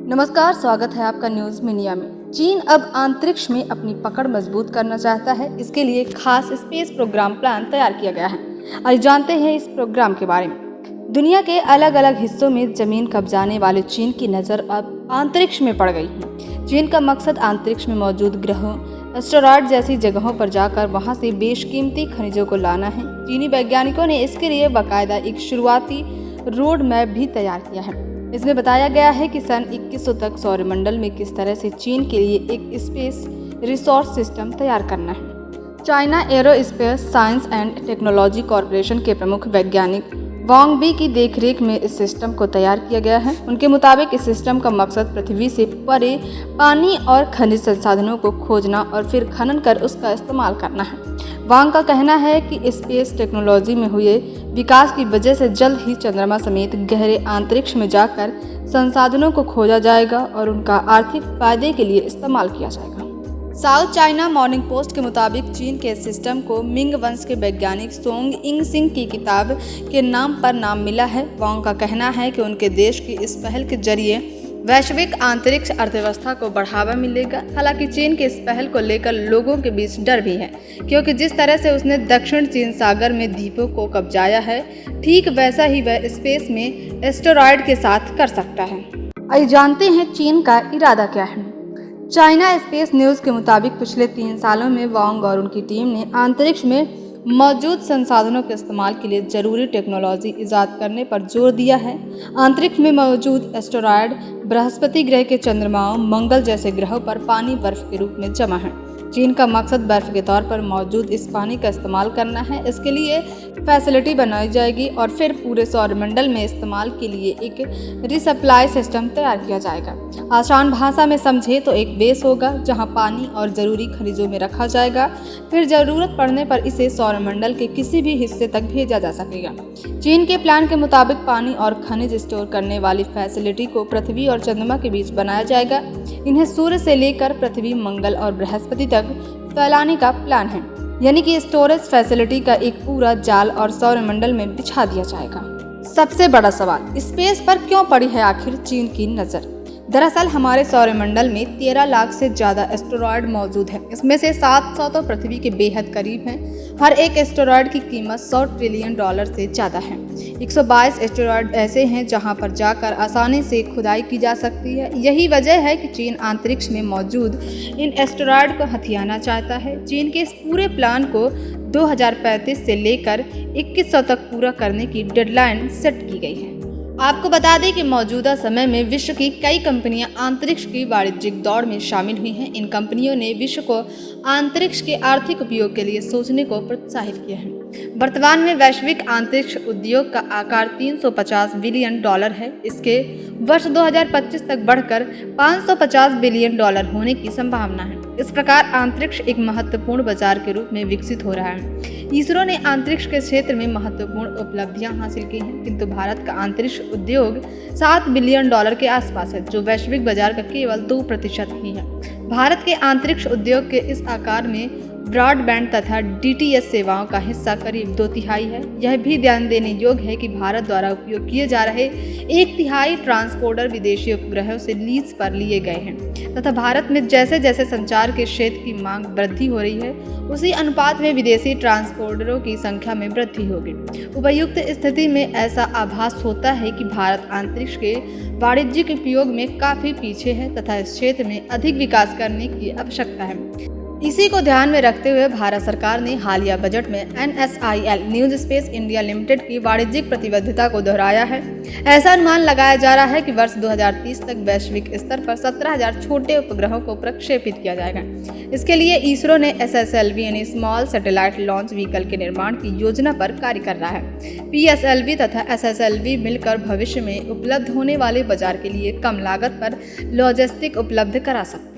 नमस्कार, स्वागत है आपका न्यूज़ मीडिया में। चीन अब अंतरिक्ष में अपनी पकड़ मजबूत करना चाहता है। इसके लिए खास स्पेस प्रोग्राम प्लान तैयार किया गया है। आइए जानते हैं इस प्रोग्राम के बारे में। दुनिया के अलग अलग हिस्सों में जमीन कब्जाने वाले चीन की नज़र अब अंतरिक्ष में पड़ गई है। चीन का मकसद अंतरिक्ष में मौजूद ग्रहों, एस्टेरॉयड जैसी जगहों पर जाकर वहां से बेशकीमती खनिजों को लाना है। चीनी वैज्ञानिकों ने इसके लिए बाकायदा एक शुरुआती रोड मैप भी तैयार किया है। इसमें बताया गया है कि सन 2100 तक सौरमंडल में किस तरह से चीन के लिए एक स्पेस रिसोर्स सिस्टम तैयार करना है। China aerospace science and technology corporation के प्रमुख वैज्ञानिक वांग बी की देखरेख में इस सिस्टम को तैयार किया गया है। उनके मुताबिक इस सिस्टम का मकसद पृथ्वी से परे पानी और खनिज संसाधनों को खोजना और फिर खनन कर उसका इस्तेमाल करना है। वांग का कहना है कि स्पेस टेक्नोलॉजी में हुए विकास की वजह से जल्द ही चंद्रमा समेत गहरे अंतरिक्ष में जाकर संसाधनों को खोजा जाएगा और उनका आर्थिक फायदे के लिए इस्तेमाल किया जाएगा। साउथ चाइना मॉर्निंग पोस्ट के मुताबिक चीन के सिस्टम को मिंग वंश के वैज्ञानिक सोंग इंग सिंह की किताब के नाम पर नाम मिला है। वांग का कहना है कि उनके देश की इस पहल के जरिए वैश्विक अंतरिक्ष अर्थव्यवस्था को बढ़ावा मिलेगा। हालांकि चीन के इस पहल को लेकर लोगों के बीच डर भी है, क्योंकि जिस तरह से उसने दक्षिण चीन सागर में द्वीपों को कब्जाया है, ठीक वैसा ही वह स्पेस में एस्टेरॉयड के साथ कर सकता है। आइए जानते हैं चीन का इरादा क्या है। चाइना स्पेस न्यूज़ के मुताबिक पिछले 3 सालों में वांग और उनकी टीम ने अंतरिक्ष में मौजूद संसाधनों के इस्तेमाल के लिए जरूरी टेक्नोलॉजी ईजाद करने पर जोर दिया है। अंतरिक्ष में मौजूद एस्टेरॉयड बृहस्पति ग्रह के चंद्रमाओं, मंगल जैसे ग्रहों पर पानी बर्फ के रूप में जमा है। चीन का मकसद बर्फ के तौर पर मौजूद इस पानी का इस्तेमाल करना है। इसके लिए फैसिलिटी बनाई जाएगी और फिर पूरे सौरमंडल में इस्तेमाल के लिए एक रिसप्लाई सिस्टम तैयार किया जाएगा। आसान भाषा में समझे तो एक बेस होगा जहां पानी और ज़रूरी खनिजों में रखा जाएगा। फिर ज़रूरत पड़ने पर इसे सौरमंडल के किसी भी हिस्से तक भेजा जा सकेगा। चीन के प्लान के मुताबिक पानी और खनिज स्टोर करने वाली फैसिलिटी को पृथ्वी और चंद्रमा के बीच बनाया जाएगा। इन्हें सूर्य से लेकर पृथ्वी, मंगल और बृहस्पति तक फैलाने का प्लान है, यानी कि स्टोरेज फैसिलिटी का एक पूरा जाल और सौरमंडल में बिछा दिया जाएगा। सबसे बड़ा सवाल, स्पेस पर क्यों पड़ी है आखिर चीन की नज़र? दरअसल हमारे सौरमंडल में 13 लाख से ज़्यादा एस्टेरॉयड मौजूद हैं। इसमें से 700 तो पृथ्वी के बेहद करीब हैं। हर एक एस्टेरॉयड की कीमत $100 ट्रिलियन से ज़्यादा है। 122 एस्टेरॉयड ऐसे हैं जहां पर जाकर आसानी से खुदाई की जा सकती है। यही वजह है कि चीन अंतरिक्ष में मौजूद इन एस्टेरॉयड को हथियाना चाहता है। चीन के इस पूरे प्लान को 2035 से लेकर 2100 तक पूरा करने की डेडलाइन सेट की गई है। आपको बता दें कि मौजूदा समय में विश्व की कई कंपनियां अंतरिक्ष की वाणिज्यिक दौड़ में शामिल हुई हैं। इन कंपनियों ने विश्व को अंतरिक्ष के आर्थिक उपयोग के लिए सोचने को प्रोत्साहित किया है। वर्तमान में वैश्विक अंतरिक्ष उद्योग का आकार $350 बिलियन है। इसके वर्ष 2025 तक बढ़कर $550 बिलियन होने की संभावना है। इस प्रकार अंतरिक्ष एक महत्वपूर्ण बाजार के रूप में विकसित हो रहा है। इसरो ने अंतरिक्ष के क्षेत्र में महत्वपूर्ण उपलब्धियां हासिल की हैं, किंतु भारत का अंतरिक्ष उद्योग $7 बिलियन के आसपास है, जो वैश्विक बाजार का केवल 2% ही है। भारत के अंतरिक्ष उद्योग के इस आकार में ब्रॉडबैंड तथा DTS सेवाओं का हिस्सा करीब 2/3 है। यह भी ध्यान देने योग्य है कि भारत द्वारा उपयोग किए जा रहे 1/3 ट्रांसपोर्टर विदेशी उपग्रहों से लीज पर लिए गए हैं तथा भारत में जैसे जैसे संचार के क्षेत्र की मांग वृद्धि हो रही है, उसी अनुपात में विदेशी ट्रांसपोर्टरों की संख्या में वृद्धि होगी। उपर्युक्त स्थिति में ऐसा आभास होता है कि भारत अंतरिक्ष के वाणिज्यिक उपयोग में काफ़ी पीछे है तथा इस क्षेत्र में अधिक विकास करने की आवश्यकता है। इसी को ध्यान में रखते हुए भारत सरकार ने हालिया बजट में NSIL news space India limited की वाणिज्यिक प्रतिबद्धता को दोहराया है। ऐसा अनुमान लगाया जा रहा है कि वर्ष 2030 तक वैश्विक स्तर पर 17,000 छोटे उपग्रहों को प्रक्षेपित किया जाएगा। इसके लिए इसरो ने SSLV यानी स्मॉल सैटेलाइट लॉन्च व्हीकल के निर्माण की योजना पर कार्य कर रहा है। PSLV तथा SSLV मिलकर भविष्य में उपलब्ध होने वाले बाजार के लिए कम लागत पर लॉजिस्टिक उपलब्ध करा सकते हैं।